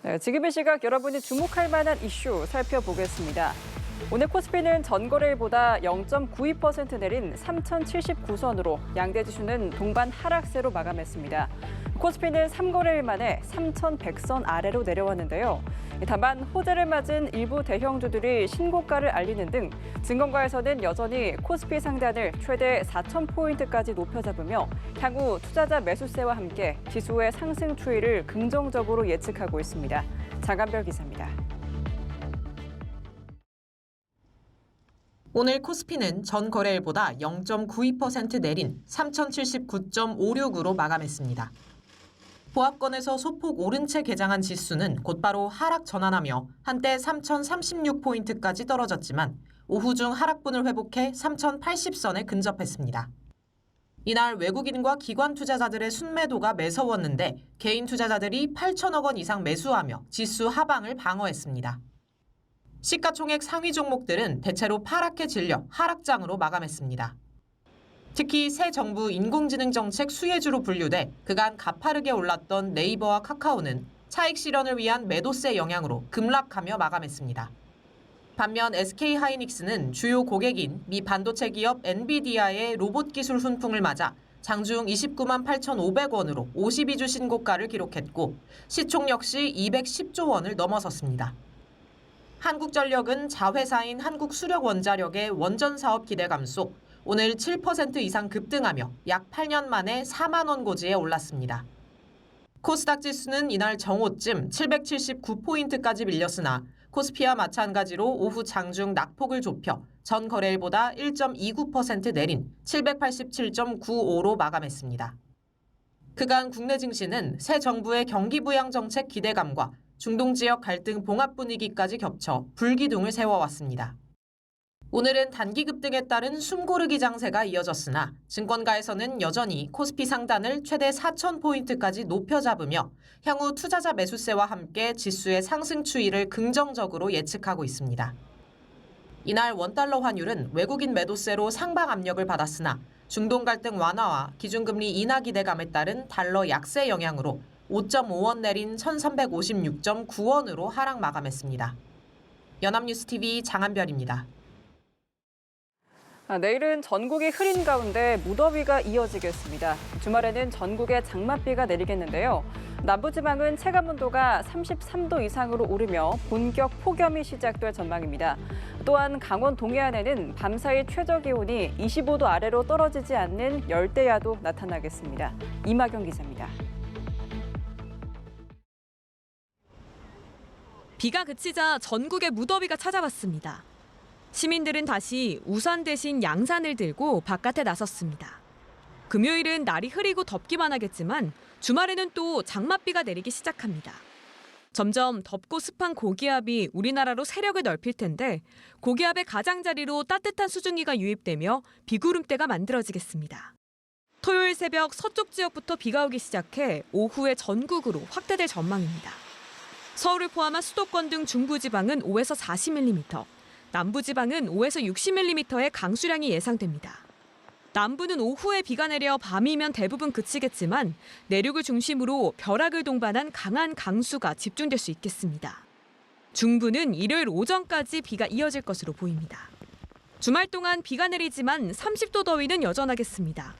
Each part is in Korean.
네, 지금 이 시각 여러분이 주목할 만한 이슈 살펴보겠습니다. 오늘 코스피는 전거래일보다 0.92% 내린 3,079선으로 양대 지수는 동반 하락세로 마감했습니다. 코스피는 3거래일 만에 3,100선 아래로 내려왔는데요. 다만 호재를 맞은 일부 대형주들이 신고가를 알리는 등 증권가에서는 여전히 코스피 상단을 최대 4,000포인트까지 높여 잡으며 향후 투자자 매수세와 함께 지수의 상승 추이를 긍정적으로 예측하고 있습니다. 장한별 기자입니다. 오늘 코스피는 전 거래일보다 0.92% 내린 3,079.56으로 마감했습니다. 보합권에서 소폭 오른 채 개장한 지수는 곧바로 하락 전환하며 한때 3,036포인트까지 떨어졌지만 오후 중 하락분을 회복해 3,080선에 근접했습니다. 이날 외국인과 기관 투자자들의 순매도가 매서웠는데 개인 투자자들이 8천억 원 이상 매수하며 지수 하방을 방어했습니다. 시가총액 상위 종목들은 대체로 파랗게 질려 하락장으로 마감했습니다. 특히 새 정부 인공지능 정책 수혜주로 분류돼 그간 가파르게 올랐던 네이버와 카카오는 차익 실현을 위한 매도세 영향으로 급락하며 마감했습니다. 반면 SK하이닉스는 주요 고객인 미 반도체 기업 엔비디아의 로봇 기술 훈풍을 맞아 장중 29만 8,500원으로 52주 신고가를 기록했고 시총 역시 210조 원을 넘어섰습니다. 한국전력은 자회사인 한국수력원자력의 원전 사업 기대감 속 오늘 7% 이상 급등하며 약 8년 만에 4만 원 고지에 올랐습니다. 코스닥 지수는 이날 정오쯤 779포인트까지 밀렸으나 코스피와 마찬가지로 오후 장중 낙폭을 좁혀 전 거래일보다 1.29% 내린 787.95로 마감했습니다. 그간 국내 증시는 새 정부의 경기 부양 정책 기대감과 중동 지역 갈등 봉합 분위기까지 겹쳐 불기둥을 세워왔습니다. 오늘은 단기 급등에 따른 숨고르기 장세가 이어졌으나 증권가에서는 여전히 코스피 상단을 최대 4,000포인트까지 높여 잡으며 향후 투자자 매수세와 함께 지수의 상승 추이를 긍정적으로 예측하고 있습니다. 이날 원달러 환율은 외국인 매도세로 상방 압력을 받았으나 중동 갈등 완화와 기준금리 인하 기대감에 따른 달러 약세 영향으로 5.5원 내린 1,356.9원으로 하락 마감했습니다. 연합뉴스TV 장한별입니다. 내일은 전국이 흐린 가운데 무더위가 이어지겠습니다. 주말에는 전국에 장맛비가 내리겠는데요. 남부지방은 체감온도가 33도 이상으로 오르며 본격 폭염이 시작될 전망입니다. 또한 강원 동해안에는 밤사이 최저기온이 25도 아래로 떨어지지 않는 열대야도 나타나겠습니다. 이마경 기자입니다. 비가 그치자 전국에 무더위가 찾아왔습니다. 시민들은 다시 우산 대신 양산을 들고 바깥에 나섰습니다. 금요일은 날이 흐리고 덥기만 하겠지만 주말에는 또 장맛비가 내리기 시작합니다. 점점 덥고 습한 고기압이 우리나라로 세력을 넓힐 텐데 고기압의 가장자리로 따뜻한 수증기가 유입되며 비구름대가 만들어지겠습니다. 토요일 새벽 서쪽 지역부터 비가 오기 시작해 오후에 전국으로 확대될 전망입니다. 서울을 포함한 수도권 등 중부지방은 5에서 40mm, 남부지방은 5에서 60mm의 강수량이 예상됩니다. 남부는 오후에 비가 내려 밤이면 대부분 그치겠지만 내륙을 중심으로 벼락을 동반한 강한 강수가 집중될 수 있겠습니다. 중부는 일요일 오전까지 비가 이어질 것으로 보입니다. 주말 동안 비가 내리지만 30도 더위는 여전하겠습니다.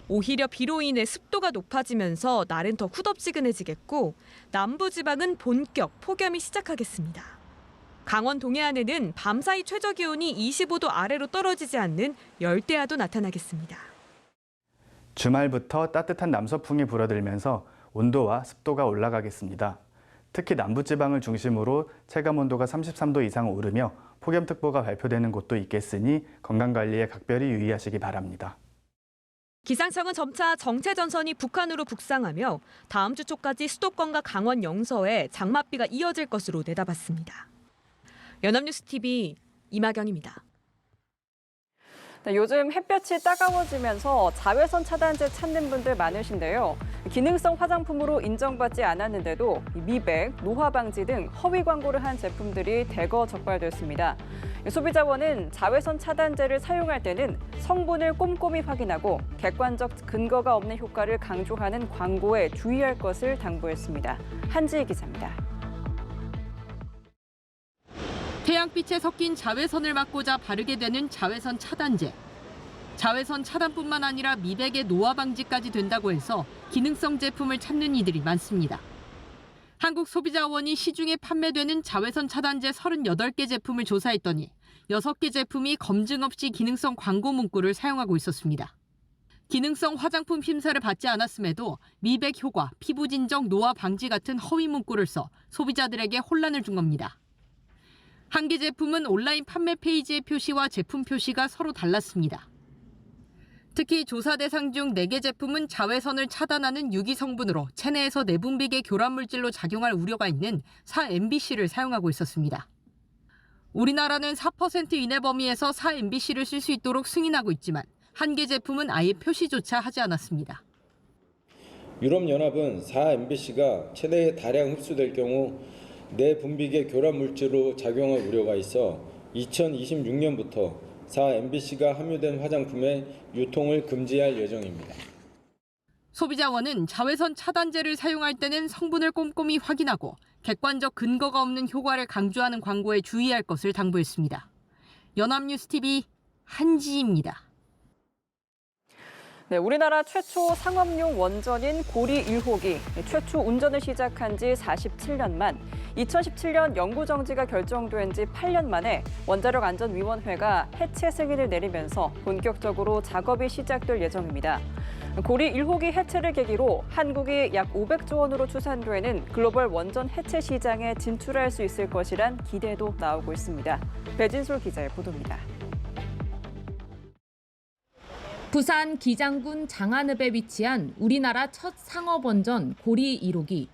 오히려 비로 인해 습도가 높아지면서 날은 더 후덥지근해지겠고 남부지방은 본격 폭염이 시작하겠습니다. 강원 동해안에는 밤사이 최저기온이 25도 아래로 떨어지지 않는 열대야도 나타나겠습니다. 주말부터 따뜻한 남서풍이 불어들면서 온도와 습도가 올라가겠습니다. 특히 남부지방을 중심으로 체감온도가 33도 이상 오르며 폭염특보가 발표되는 곳도 있겠으니 건강관리에 각별히 유의하시기 바랍니다. 기상청은 점차 정체전선이 북한으로 북상하며 다음 주 초까지 수도권과 강원 영서에 장맛비가 이어질 것으로 내다봤습니다. 연합뉴스TV 이마경입니다. 네, 요즘 햇볕이 따가워지면서 자외선 차단제 찾는 분들 많으신데요. 기능성 화장품으로 인정받지 않았는데도 미백, 노화 방지 등 허위 광고를 한 제품들이 대거 적발됐습니다. 소비자원은 자외선 차단제를 사용할 때는 성분을 꼼꼼히 확인하고 객관적 근거가 없는 효과를 강조하는 광고에 주의할 것을 당부했습니다. 한지희 기자입니다. 태양빛에 섞인 자외선을 막고자 바르게 되는 자외선 차단제. 자외선 차단뿐만 아니라 미백의 노화 방지까지 된다고 해서 기능성 제품을 찾는 이들이 많습니다. 한국소비자원이 시중에 판매되는 자외선 차단제 38개 제품을 조사했더니 6개 제품이 검증 없이 기능성 광고 문구를 사용하고 있었습니다. 기능성 화장품 심사를 받지 않았음에도 미백 효과, 피부 진정, 노화 방지 같은 허위 문구를 써 소비자들에게 혼란을 준 겁니다. 한 개 제품은 온라인 판매 페이지의 표시와 제품 표시가 서로 달랐습니다. 특히 조사 대상 중 4개 제품은 자외선을 차단하는 유기 성분으로 체내에서 내분비계 교란 물질로 작용할 우려가 있는 4MBC를 사용하고 있었습니다. 우리나라는 4% 이내 범위에서 4MBC를 쓸 수 있도록 승인하고 있지만 한 개 제품은 아예 표시조차 하지 않았습니다. 유럽연합은 4MBC가 체내에 다량 흡수될 경우 내분비계 교란 물질로 작용할 우려가 있어 2026년부터 4MBC가 함유된 화장품의 유통을 금지할 예정입니다. 소비자원은 자외선 차단제를 사용할 때는 성분을 꼼꼼히 확인하고 객관적 근거가 없는 효과를 강조하는 광고에 주의할 것을 당부했습니다. 연합뉴스TV 한지입니다. 네, 우리나라 최초 상업용 원전인 고리 1호기 최초 운전을 시작한 지 47년 만 2017년 영구 정지가 결정된 지 8년 만에 원자력안전위원회가 해체 승인을 내리면서 본격적으로 작업이 시작될 예정입니다. 고리 1호기 해체를 계기로 한국이 약 500조 원으로 추산되는 글로벌 원전 해체 시장에 진출할 수 있을 것이란 기대도 나오고 있습니다. 배진솔 기자의 보도입니다. 부산 기장군 장안읍에 위치한 우리나라 첫 상업원전 고리 1호기.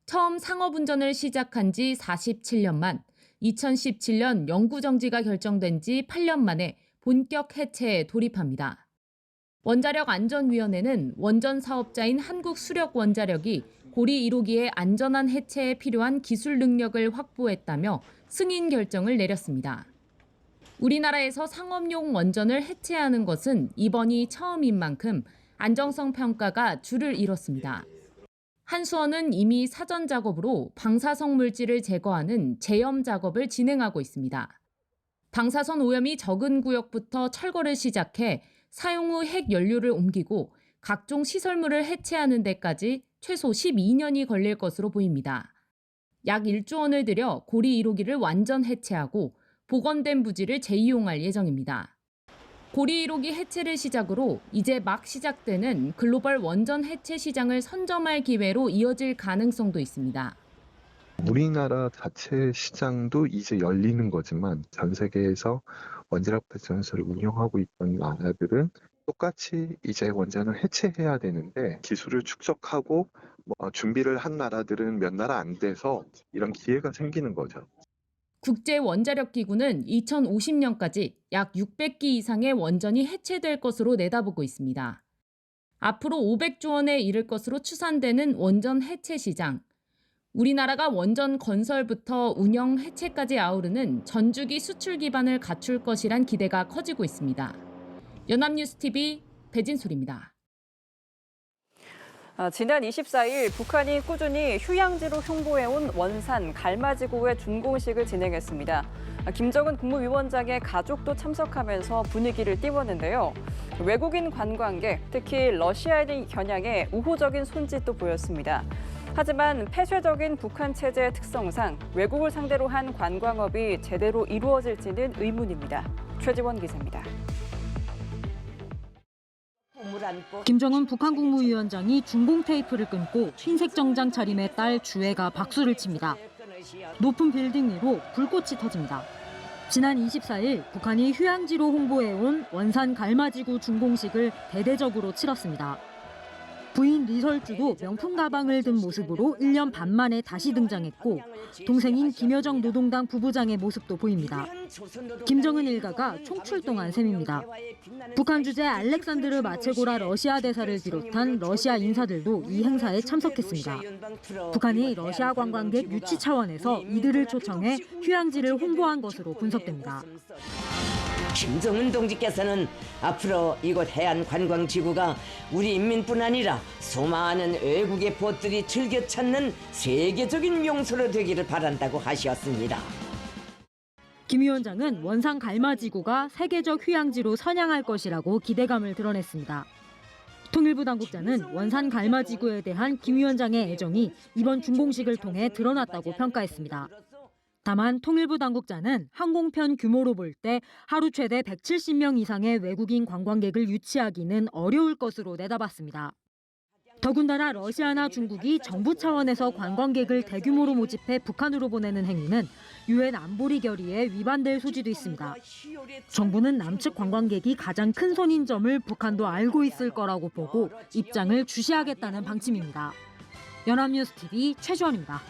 처음 상업운전을 시작한 지 47년 만 2017년 영구정지가 결정된 지 8년 만에 본격 해체에 돌입합니다. 원자력안전위원회는 원전 사업자인 한국수력원자력이 고리 1호기의 안전한 해체에 필요한 기술 능력을 확보했다며 승인 결정을 내렸습니다. 우리나라에서 상업용 원전을 해체하는 것은 이번이 처음인 만큼 안정성 평가가 줄을 이뤘습니다. 한수원은 이미 사전 작업으로 방사성 물질을 제거하는 제염 작업을 진행하고 있습니다. 방사선 오염이 적은 구역부터 철거를 시작해 사용 후 핵 연료를 옮기고 각종 시설물을 해체하는 데까지 최소 12년이 걸릴 것으로 보입니다. 약 1조 원을 들여 고리 1호기를 완전 해체하고 복원된 부지를 재이용할 예정입니다. 고리 1호기 해체를 시작으로 이제 막 시작되는 글로벌 원전 해체 시장을 선점할 기회로 이어질 가능성도 있습니다. 우리나라 자체 시장도 이제 열리는 거지만 전 세계에서 원자력 발전소를 운영하고 있던 나라들은 똑같이 이제 원전을 해체해야 되는데 기술을 축적하고 준비를 한 나라들은 몇 나라 안 돼서 이런 기회가 생기는 거죠. 국제원자력기구는 2050년까지 약 600기 이상의 원전이 해체될 것으로 내다보고 있습니다. 앞으로 500조 원에 이를 것으로 추산되는 원전 해체 시장. 우리나라가 원전 건설부터 운영 해체까지 아우르는 전주기 수출 기반을 갖출 것이란 기대가 커지고 있습니다. 연합뉴스TV 배진솔입니다. 지난 24일 북한이 꾸준히 휴양지로 홍보해온 원산 갈마지구의 준공식을 진행했습니다. 김정은 국무위원장의 가족도 참석하면서 분위기를 띄웠는데요. 외국인 관광객, 특히 러시아인 겨냥에 우호적인 손짓도 보였습니다. 하지만 폐쇄적인 북한 체제의 특성상 외국을 상대로 한 관광업이 제대로 이루어질지는 의문입니다. 최지원 기자입니다. 김정은 북한 국무위원장이 중공 테이프를 끊고 흰색 정장 차림의 딸 주애가 박수를 칩니다. 높은 빌딩 위로 불꽃이 터집니다. 지난 24일 북한이 휴양지로 홍보해온 원산 갈마지구 준공식을 대대적으로 치렀습니다. 부인 리설주도 명품 가방을 든 모습으로 1년 반 만에 다시 등장했고 동생인 김여정 노동당 부부장의 모습도 보입니다. 김정은 일가가 총출동한 셈입니다. 북한 주재 알렉산드르 마체고라 러시아 대사를 비롯한 러시아 인사들도 이 행사에 참석했습니다. 북한이 러시아 관광객 유치 차원에서 이들을 초청해 휴양지를 홍보한 것으로 분석됩니다. 김정은 동지께서는 앞으로 이곳 해안관광지구가 우리 인민뿐 아니라 수많은 외국의 보트들이 즐겨 찾는 세계적인 명소로 되기를 바란다고 하셨습니다. 김 위원장은 원산 갈마지구가 세계적 휴양지로 선양할 것이라고 기대감을 드러냈습니다. 통일부 당국자는 원산 갈마지구에 대한 김 위원장의 애정이 이번 준공식을 통해 드러났다고 평가했습니다. 다만 통일부 당국자는 항공편 규모로 볼 때 하루 최대 170명 이상의 외국인 관광객을 유치하기는 어려울 것으로 내다봤습니다. 더군다나 러시아나 중국이 정부 차원에서 관광객을 대규모로 모집해 북한으로 보내는 행위는 유엔 안보리 결의에 위반될 소지도 있습니다. 정부는 남측 관광객이 가장 큰 손인 점을 북한도 알고 있을 거라고 보고 입장을 주시하겠다는 방침입니다. 연합뉴스 TV 최주원입니다.